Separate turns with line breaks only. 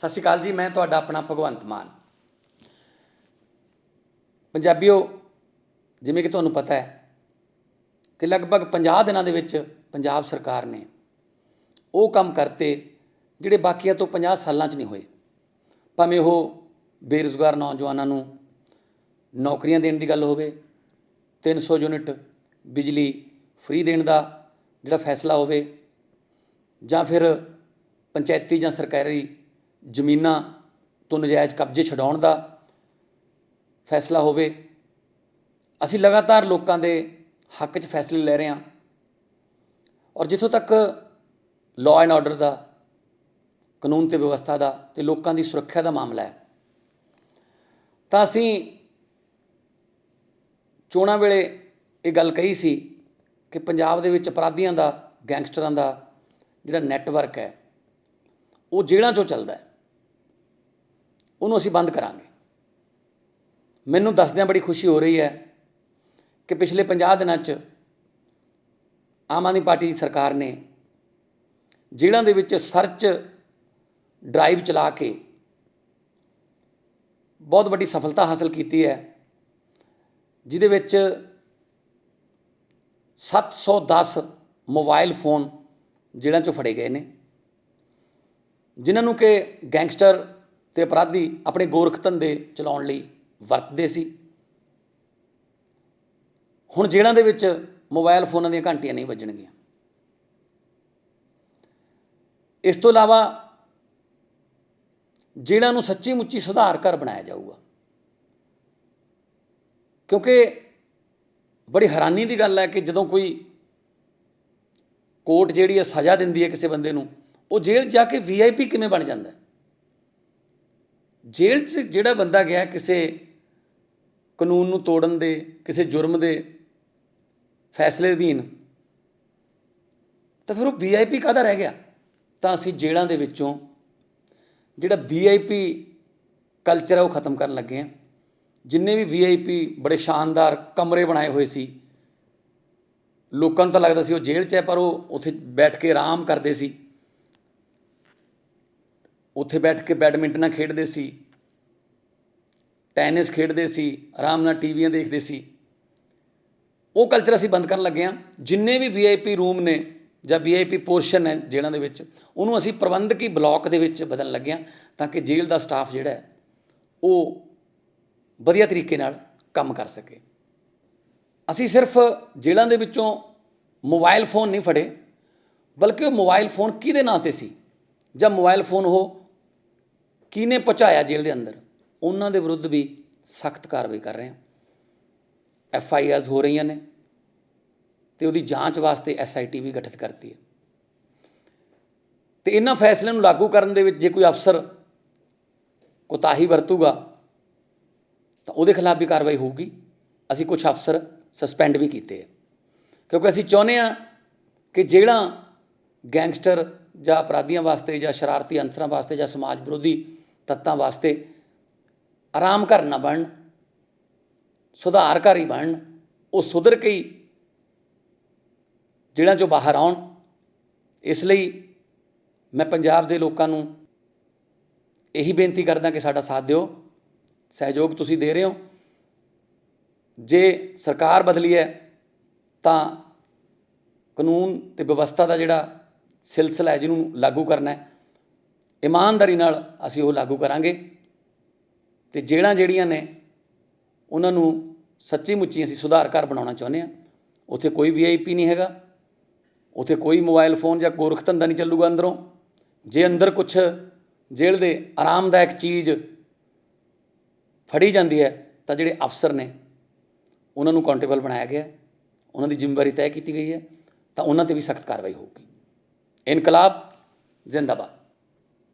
सत श्री अकाल जी, मैं तुहाडा अपना भगवंत मान। पंजाबीओ, जिवें कि तुहानूं पता है कि लगभग 50 दिनां दे विच पंजाब सरकार ने वो काम करते जिहड़े बाकियां तो 50 सालां च नहीं होए। भावें वो बेरोज़गार नौजवानों नूं नौकरियां देण दी गल होवे, 300 यूनिट बिजली फ्री देण दा जिहड़ा फैसला होवे, जां फिर पंचायती जां सरकारी ਜ਼ਮੀਨਾਂ ਤੋਂ ਨਜਾਇਜ਼ ਕਬਜ਼ੇ ਛਡਾਉਣ ਦਾ ਫੈਸਲਾ ਹੋਵੇ। ਅਸੀਂ ਲਗਾਤਾਰ ਲੋਕਾਂ ਦੇ ਹੱਕ 'ਚ ਫੈਸਲੇ ਲੈ ਰਹੇ ਹਾਂ ਔਰ ਜਿੱਥੋਂ ਤੱਕ ਲਾਅ ਐਂਡ ਆਰਡਰ ਦਾ, ਕਾਨੂੰਨ ਤੇ ਵਿਵਸਥਾ ਦਾ ਤੇ ਲੋਕਾਂ ਦੀ ਸੁਰੱਖਿਆ ਦਾ ਮਾਮਲਾ ਹੈ ਤਾਂ ਅਸੀਂ ਚੋਣਾਂ ਵੇਲੇ ਇਹ ਗੱਲ ਕਹੀ ਸੀ ਕਿ ਪੰਜਾਬ ਦੇ ਵਿੱਚ ਅਪਰਾਧੀਆਂ ਦਾ, ਗੈਂਗਸਟਰਾਂ ਦਾ ਜਿਹੜਾ ਨੈਟਵਰਕ ਹੈ ਉਹ ਜੇਲ੍ਹਾਂ 'ਚੋਂ ਚੱਲਦਾ ਹੈ, ਉਹਨੂੰ ਅਸੀਂ ਬੰਦ ਕਰਾਂਗੇ। ਮੈਨੂੰ ਦੱਸਦਿਆਂ ਬੜੀ ਖੁਸ਼ੀ ਹੋ ਰਹੀ ਹੈ ਕਿ ਪਿਛਲੇ 50 ਦਿਨਾਂ 'ਚ ਆਮ ਆਦਮੀ ਪਾਰਟੀ ਦੀ ਸਰਕਾਰ ਨੇ ਜੇਲ੍ਹਾਂ ਦੇ ਵਿੱਚ ਸਰਚ ਡਰਾਈਵ ਚਲਾ ਕੇ ਬਹੁਤ ਵੱਡੀ ਸਫਲਤਾ ਹਾਸਲ ਕੀਤੀ ਹੈ, ਜਿਹਦੇ ਵਿੱਚ 710 ਮੋਬਾਈਲ ਫੋਨ ਜੇਲ੍ਹਾਂ 'ਚੋਂ ਫੜੇ ਗਏ ਨੇ, ਜਿਨ੍ਹਾਂ ਨੂੰ ਕਿ ਗੈਂਗਸਟਰ ਤੇ ਅਪਰਾਧੀ ਆਪਣੇ ਗੋਰਖ ਧੰਦੇ ਚਲਾਉਣ ਲਈ ਵਰਤਦੇ ਸੀ। ਹੁਣ ਜੇਲ੍ਹਾਂ ਦੇ ਵਿੱਚ ਮੋਬਾਈਲ ਫੋਨਾਂ ਦੀਆਂ ਘੰਟੀਆਂ ਨਹੀਂ ਵੱਜਣਗੀਆਂ। ਇਸ ਤੋਂ ਇਲਾਵਾ ਜੇਲ੍ਹਾਂ ਨੂੰ ਸੱਚੀ ਮੁੱਚੀ ਸੁਧਾਰ ਘਰ ਬਣਾਇਆ ਜਾਊਗਾ, ਕਿਉਂਕਿ ਬੜੀ ਹੈਰਾਨੀ ਦੀ ਗੱਲ ਹੈ ਕਿ ਜਦੋਂ ਕੋਈ ਕੋਰਟ ਜਿਹੜੀ ਹੈ ਸਜ਼ਾ ਦਿੰਦੀ ਹੈ ਕਿਸੇ ਬੰਦੇ ਨੂੰ, ਉਹ ਜੇਲ੍ਹ ਜਾ ਕੇ VIP ਕਿਵੇਂ ਬਣ ਜਾਂਦਾ? ਜੇਲ੍ਹ 'ਚ ਜਿਹੜਾ ਬੰਦਾ ਗਿਆ ਕਿਸੇ ਕਾਨੂੰਨ ਨੂੰ ਤੋੜਨ ਦੇ, ਕਿਸੇ ਜੁਰਮ ਦੇ ਫੈਸਲੇ ਅਧੀਨ, ਤਾਂ ਫਿਰ ਉਹ VIP ਕਾਹਦਾ ਰਹਿ ਗਿਆ? ਤਾਂ ਅਸੀਂ ਜੇਲ੍ਹਾਂ ਦੇ ਵਿੱਚੋਂ ਜਿਹੜਾ VIP ਕਲਚਰ ਹੈ ਉਹ ਖਤਮ ਕਰਨ ਲੱਗੇ ਹਾਂ। ਜਿੰਨੇ ਵੀ VIP ਬੜੇ ਸ਼ਾਨਦਾਰ ਕਮਰੇ ਬਣਾਏ ਹੋਏ ਸੀ, ਲੋਕਾਂ ਨੂੰ ਤਾਂ ਲੱਗਦਾ ਸੀ ਉਹ ਜੇਲ੍ਹ 'ਚ ਹੈ, ਪਰ ਉਹ ਉੱਥੇ ਬੈਠ ਕੇ ਆਰਾਮ ਕਰਦੇ ਸੀ, ਉੱਥੇ ਬੈਠ ਕੇ ਬੈਡਮਿੰਟਨ ਖੇਡਦੇ ਸੀ, ਟੈਨਿਸ ਖੇਡਦੇ ਸੀ, ਆਰਾਮ ਨਾਲ ਟੀਵੀਆਂ ਦੇਖਦੇ ਸੀ। ਉਹ ਕਲਚਰ ਅਸੀਂ ਬੰਦ ਕਰਨ ਲੱਗੇ ਹਾਂ। ਜਿੰਨੇ ਵੀ VIP ਰੂਮ ਨੇ ਜਾਂ VIP ਪੋਰਸ਼ਨ ਹੈ ਜੇਲ੍ਹਾਂ ਦੇ ਵਿੱਚ, ਉਹਨੂੰ ਅਸੀਂ ਪ੍ਰਬੰਧਕੀ ਬਲਾਕ ਦੇ ਵਿੱਚ ਬਦਲਣ ਲੱਗੇ ਹਾਂ ਤਾਂ ਕਿ ਜੇਲ੍ਹ ਦਾ ਸਟਾਫ ਜਿਹੜਾ ਹੈ ਉਹ ਵਧੀਆ ਤਰੀਕੇ ਨਾਲ ਕੰਮ ਕਰ ਸਕੇ। ਅਸੀਂ ਸਿਰਫ ਜੇਲ੍ਹਾਂ ਦੇ ਵਿੱਚੋਂ ਮੋਬਾਈਲ ਫੋਨ ਨਹੀਂ ਫੜੇ, ਬਲਕਿ ਉਹ ਮੋਬਾਈਲ ਫੋਨ ਕਿਹਦੇ ਨਾਂ 'ਤੇ ਸੀ ਜਾਂ ਮੋਬਾਈਲ ਫੋਨ ਉਹ ਕਿਹਨੇ ਪਹੁੰਚਾਇਆ ਜੇਲ੍ਹ ਦੇ ਅੰਦਰ, ਉਹਨਾਂ ਦੇ ਵਿਰੁੱਧ ਵੀ ਸਖਤ ਕਾਰਵਾਈ ਕਰ ਰਹੇ ਹਾਂ। FIRs ਹੋ ਰਹੀਆਂ ਨੇ ਅਤੇ ਉਹਦੀ ਜਾਂਚ ਵਾਸਤੇ SIT ਵੀ ਗਠਿਤ ਕਰਤੀ ਹੈ। ਅਤੇ ਇਹਨਾਂ ਫੈਸਲਿਆਂ ਨੂੰ ਲਾਗੂ ਕਰਨ ਦੇ ਵਿੱਚ ਜੇ ਕੋਈ ਅਫਸਰ ਕੋਤਾਹੀ ਵਰਤੂਗਾ ਤਾਂ ਉਹਦੇ ਖਿਲਾਫ ਵੀ ਕਾਰਵਾਈ ਹੋਊਗੀ। ਅਸੀਂ ਕੁਛ ਅਫਸਰ ਸਸਪੈਂਡ ਵੀ ਕੀਤੇ ਹੈ, ਕਿਉਂਕਿ ਅਸੀਂ ਚਾਹੁੰਦੇ ਹਾਂ ਕਿ ਜੇਲ੍ਹਾਂ ਗੈਂਗਸਟਰ ਜਾਂ ਅਪਰਾਧੀਆਂ ਵਾਸਤੇ ਜਾਂ ਸ਼ਰਾਰਤੀ ਅਨਸਰਾਂ ਵਾਸਤੇ ਜਾਂ ਸਮਾਜ ਵਿਰੋਧੀ ਤੱਤਾਂ ਵਾਸਤੇ ਆਰਾਮ ਘਰ ਨਾ ਬਣਨ, ਸੁਧਾਰ ਘਰ ਹੀ ਬਣਨ। ਉਹ ਸੁਧਰ ਕੇ ਹੀ ਜੇਲ੍ਹਾਂ 'ਚੋਂ ਬਾਹਰ ਆਉਣ। ਇਸ ਲਈ ਮੈਂ ਪੰਜਾਬ ਦੇ ਲੋਕਾਂ ਨੂੰ ਇਹੀ ਬੇਨਤੀ ਕਰਦਾ ਕਿ ਸਾਡਾ ਸਾਥ ਦਿਓ, ਸਹਿਯੋਗ ਤੁਸੀਂ ਦੇ ਰਹੇ ਹੋ। ਜੇ ਸਰਕਾਰ ਬਦਲੀ ਹੈ ਤਾਂ ਕਾਨੂੰਨ ਅਤੇ ਵਿਵਸਥਾ ਦਾ ਜਿਹੜਾ ਸਿਲਸਿਲਾ ਹੈ ਜਿਹਨੂੰ ਲਾਗੂ ਕਰਨਾ ਹੈ, ਇਮਾਨਦਾਰੀ ਨਾਲ ਅਸੀਂ ਉਹ ਲਾਗੂ ਕਰਾਂਗੇ। ਅਤੇ ਜੇਲ੍ਹਾਂ ਜਿਹੜੀਆਂ ਨੇ ਉਹਨਾਂ ਨੂੰ ਸੱਚੀ ਮੁੱਚੀ ਅਸੀਂ ਸੁਧਾਰ ਘਰ ਬਣਾਉਣਾ ਚਾਹੁੰਦੇ ਹਾਂ। ਉੱਥੇ ਕੋਈ VIP ਨਹੀਂ ਹੈਗਾ, ਉੱਥੇ ਕੋਈ ਮੋਬਾਈਲ ਫੋਨ ਜਾਂ ਗੋਰਖ ਧੰਦਾ ਨਹੀਂ ਚੱਲੂਗਾ ਅੰਦਰੋਂ। ਜੇ ਅੰਦਰ ਕੁਛ ਜੇਲ੍ਹ ਦੇ ਆਰਾਮਦਾਇਕ ਚੀਜ਼ ਫੜੀ ਜਾਂਦੀ ਹੈ ਤਾਂ ਜਿਹੜੇ ਅਫਸਰ ਨੇ ਉਹਨਾਂ ਨੂੰ ਅਕਾਊਂਟੇਬਲ ਬਣਾਇਆ ਗਿਆ, ਉਹਨਾਂ ਦੀ ਜ਼ਿੰਮੇਵਾਰੀ ਤੈਅ ਕੀਤੀ ਗਈ ਹੈ, ਤਾਂ ਉਹਨਾਂ 'ਤੇ ਵੀ ਸਖਤ ਕਾਰਵਾਈ ਹੋਊਗੀ। ਇਨਕਲਾਬ ਜ਼ਿੰਦਾਬਾਦ।